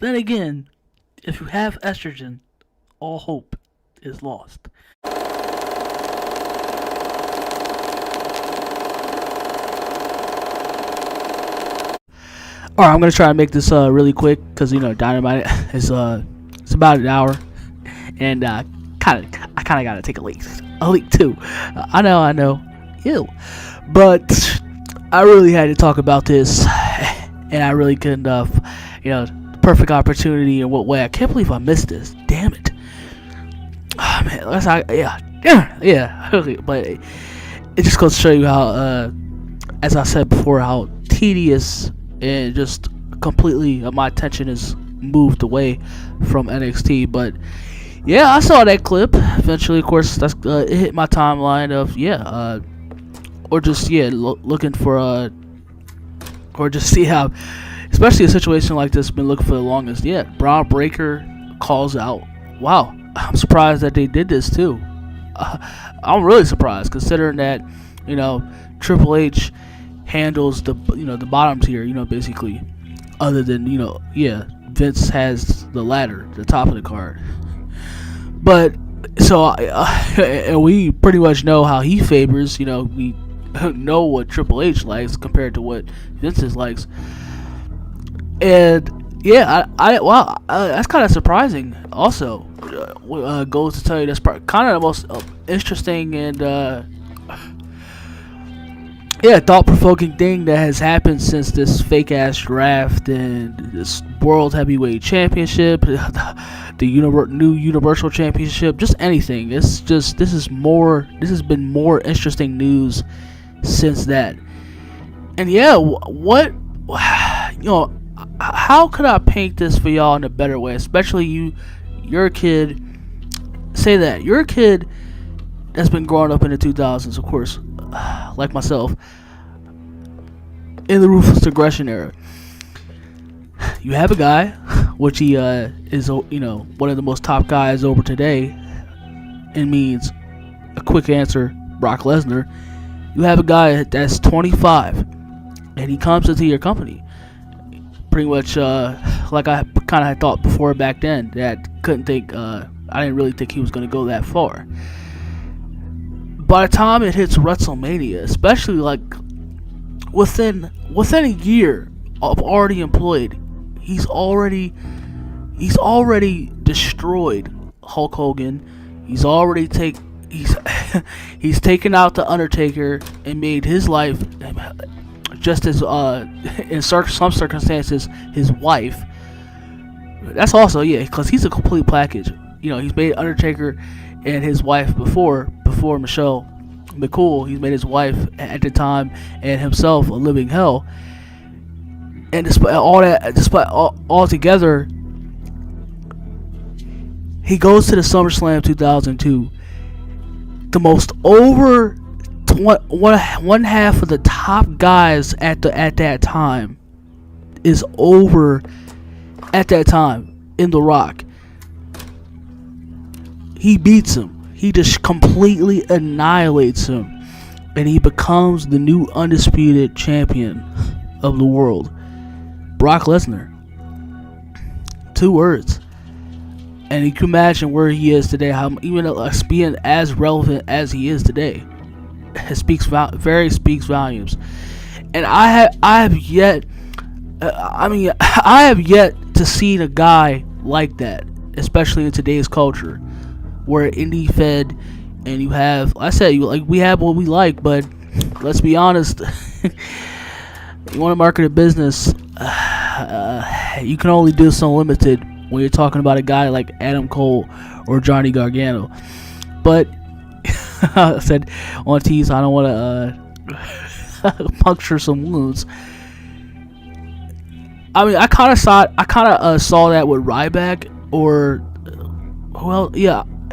Then again, if you have estrogen, all hope is lost. Alright, I'm gonna try to make this really quick because Dynamite is it's about an hour, and I kind of gotta take a leak too. I know, ew, but I really had to talk about this, and I really couldn't, perfect opportunity in what way? I can't believe I missed this. Damn it. Oh, man, yeah. But it just goes to show you how, as I said before, how tedious and just completely my attention is moved away from NXT. But yeah, I saw that clip. Eventually, of course, that's it hit my timeline of looking for or just see how, especially a situation like this, been looking for the longest. Yeah, Bron Breakker calls out. Wow, I'm surprised that they did this too. I'm really surprised considering that Triple H handles the bottom tier, basically, other than Vince has the ladder, the top of the card. But so and we pretty much know how he favors. We know what Triple H likes compared to what Vince likes. And yeah, that's kind of surprising. Also, goes to tell you that's kind of the most interesting and thought-provoking thing that has happened since this fake-ass draft and this World Heavyweight Championship, the new Universal Championship, just anything. This has been more interesting news since that. And yeah, how could I paint this for y'all in a better way? Especially you're a kid. Say that you're a kid that's been growing up in the 2000s, of course, like myself, in the Ruthless Aggression era. You have a guy, which he is one of the most top guys over today, and means a quick answer, Brock Lesnar. You have a guy that's 25, and he comes into your company. Pretty much like I kind of had thought before back then, that I didn't really think he was going to go that far. By the time it hits WrestleMania, especially like within a year of already employed, he's already destroyed Hulk Hogan. He's taken out the Undertaker and made his life, just as in some circumstances, his wife. That's also because he's a complete package. He's made Undertaker and his wife before Michelle McCool. He's made his wife at the time and himself a living hell. And despite all together, he goes to the SummerSlam 2002. The most over one half of the top guys at that time is over at that time in The Rock. He beats him. He just completely annihilates him, and he becomes the new undisputed champion of the world. Brock Lesnar. 2 words. And you can imagine where he is today, how even being as relevant as he is today. It speaks volumes. And I have yet to see a guy like that, especially in today's culture, where indie fed, and you have, we have what we like, but let's be honest, you want to market a business, you can only do so limited when you're talking about a guy like Adam Cole or Johnny Gargano. But I said on tease, I don't want to puncture some wounds. I mean, I kind of saw that with Ryback,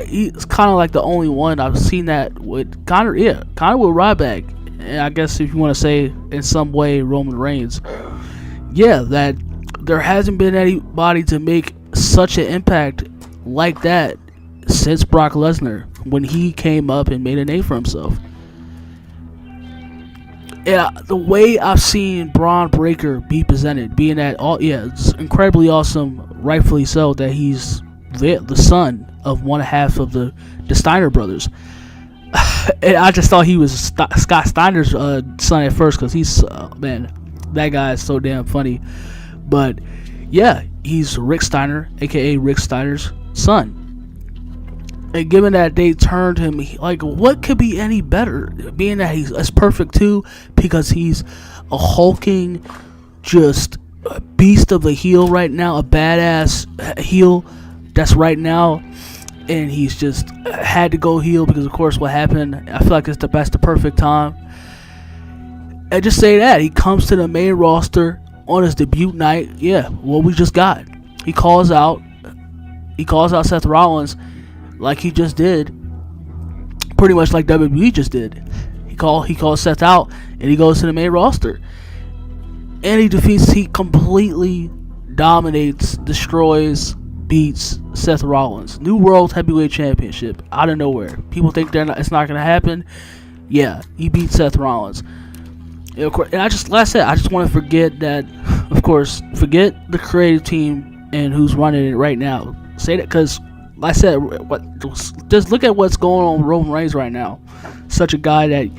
he's kind of like the only one I've seen that with, kind of with Ryback, and I guess if you want to say in some way Roman Reigns. Yeah, that there hasn't been anybody to make such an impact like that since Brock Lesnar, when he came up and made a name for himself. Yeah, the way I've seen Bron Breakker be presented, being that it's incredibly awesome, rightfully so, that he's the son of one half of the Steiner brothers. And I just thought he was Scott Steiner's son at first, because he's man, that guy is so damn funny. But yeah, he's Rick Steiner, aka Rick Steiner's son. And given that they turned him, like, what could be any better? Being that he's perfect too, because he's a hulking, just a beast of a heel right now, a badass heel that's right now. And he's just had to go heel because, of course, what happened. I feel like that's the perfect time. And just say that he comes to the main roster on his debut night. Yeah, what we just got. He calls out Seth Rollins like he just did, pretty much like WWE just did. He calls Seth out, and he goes to the main roster, and he completely dominates, destroys, beats Seth Rollins. New World Heavyweight Championship out of nowhere. People think it's not going to happen. Yeah, he beat Seth Rollins. And of course, and I just want to forget that. Of course, forget the creative team and who's running it right now. Say that because, like I said, just look at what's going on with Roman Reigns right now. Such a guy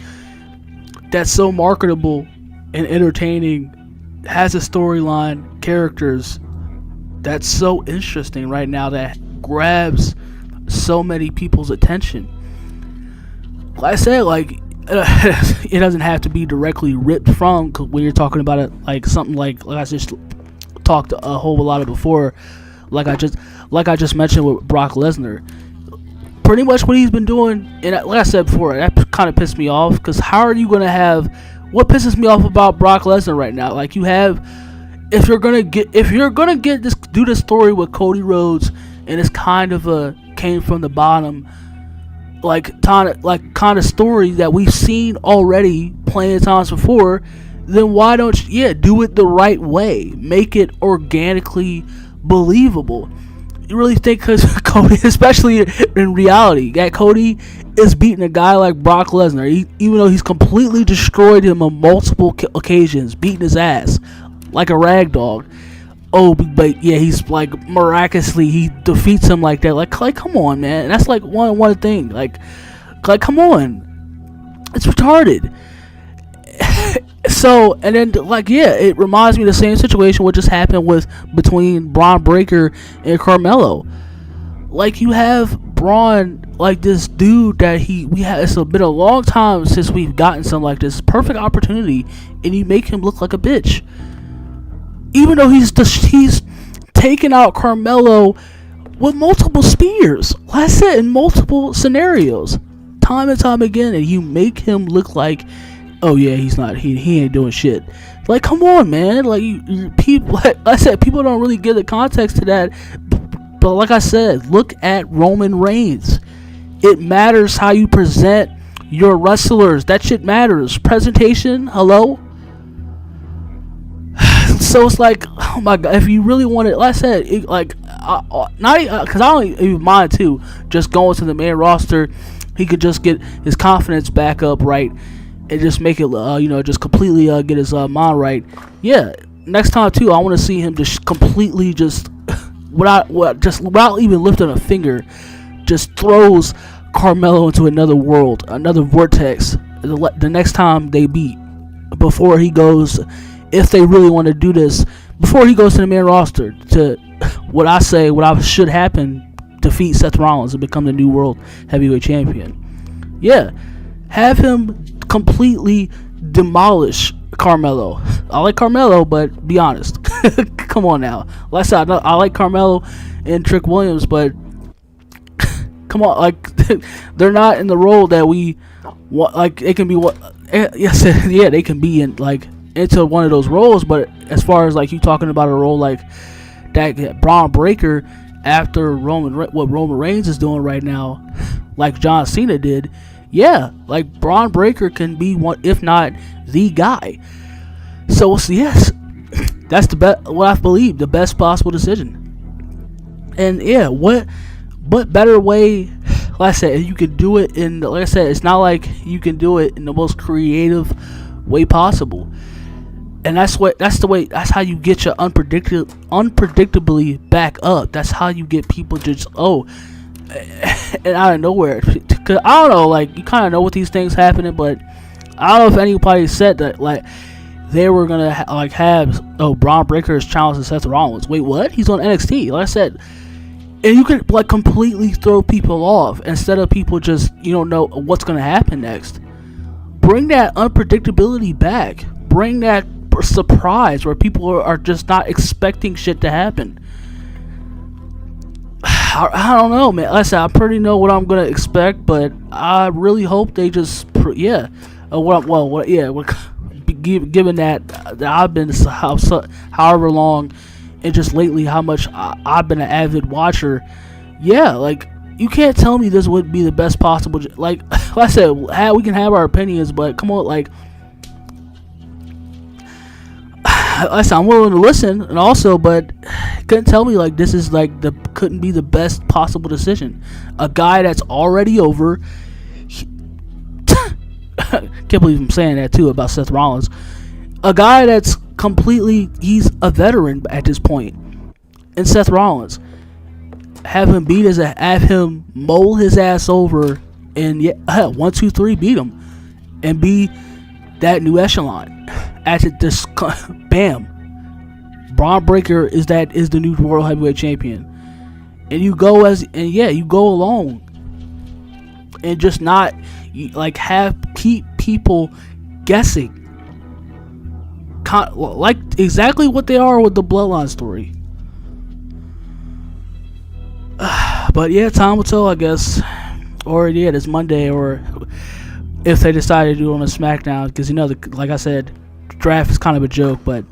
that's so marketable and entertaining, has a storyline, characters that's so interesting right now, that grabs so many people's attention. Like I said, like it doesn't have to be directly ripped from, cause when you're talking about it, like something like I just talked a whole lot of before, like I just mentioned with Brock Lesnar. Pretty much what he's been doing, and like I said before, that kind of pissed me off. Because how are you gonna have? What pisses me off about Brock Lesnar right now? Like, you have, if you're gonna do this story with Cody Rhodes, and it's kind of a came from the bottom, kind of story that we've seen already plenty of times before, then why don't you do it the right way? Make it organically believable. You really think, because Cody, especially in reality, that Cody is beating a guy like Brock Lesnar, even though he's completely destroyed him on multiple occasions, beating his ass like a rag dog. Oh, but yeah, he's like miraculously he defeats him like that. Like come on, man. That's like one thing. Like come on, it's retarded. So, and then it reminds me of the same situation what just happened between Bron Breakker and Carmelo. Like, you have Bron, like this dude that it's been a long time since we've gotten something like this perfect opportunity, and you make him look like a bitch. Even though he's taken out Carmelo with multiple spears, like I said, in multiple scenarios, time and time again, and you make him look like, oh yeah, he ain't doing shit. Like, come on, man. Like, people, like I said, people don't really get the context to that. But like I said, look at Roman Reigns. It matters how you present your wrestlers. That shit matters. Presentation, hello. So it's like, oh my god, if you really want it, like I said, because I don't even mind too, just going to the main roster, he could just get his confidence back up, right, and just make it, just completely get his mind right. Yeah, next time too, I want to see him just completely without even lifting a finger, just throws Carmelo into another world, another vortex. The next time they beat, before he goes. If they really want to do this, before he goes to the main roster, to what should happen, defeat Seth Rollins and become the new World Heavyweight Champion. Yeah, have him completely demolish Carmelo. I like Carmelo, but be honest. Come on now. Like I said, I like Carmelo and Trick Williams, but come on, like, they're not in the role that we want. Like, it can be what? Yes, yeah, they can be in into one of those roles, but as far as like you talking about a role like that, Bron Breakker, after what Roman Reigns is doing right now, like John Cena did, yeah, like Bron Breakker can be one, if not the guy. So yes, that's what I believe, the best possible decision. And yeah, what better way? Like I said, you can do it in. Like I said, it's not like you can do it in the most creative way possible. And that's how you get your unpredictably back up. That's how you get people just and out of nowhere. Cause I don't know, like, you kind of know what these things happening, but I don't know if anybody said that, like, they were gonna have Bron Breaker's challenge to Seth Rollins. Wait, what? He's on NXT. Like I said, and you could like completely throw people off instead of people just know what's gonna happen next. Bring that unpredictability back. Bring that surprise where people are just not expecting shit to happen. I don't know, man. Like I said, I pretty know what I'm gonna expect, but I really hope they just given that I've been however long, and just lately how much I've been an avid watcher. Yeah, like, you can't tell me this would be the best possible. Like I said, we can have our opinions, but come on, like, I'm willing to listen, and also, but couldn't tell me like this is like couldn't be the best possible decision. A guy that's already over. Can't believe I'm saying that too about Seth Rollins. A guy that's he's a veteran at this point. And Seth Rollins, have him mold his ass over, and 1, 2, 3 beat him, and be that new echelon. After this, bam, Bron Breakker is the new World Heavyweight Champion, and you go along, and just not like keep people guessing, like exactly what they are with the Bloodline story. But yeah, time will tell, I guess. Or this Monday, or if they decide to do it on a SmackDown, because like I said, draft is kind of a joke. But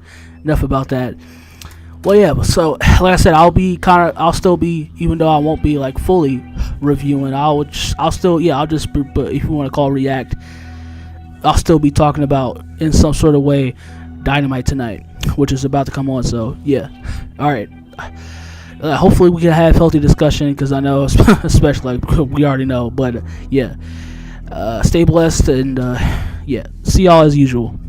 enough about that. Well, yeah. So like I said, I'll still be, even though I won't be like fully reviewing. I'll just but if you want to call react, I'll still be talking about in some sort of way Dynamite tonight, which is about to come on. So yeah, all right. Hopefully we can have healthy discussion, because I know, especially like we already know. But yeah, stay blessed, and see y'all as usual.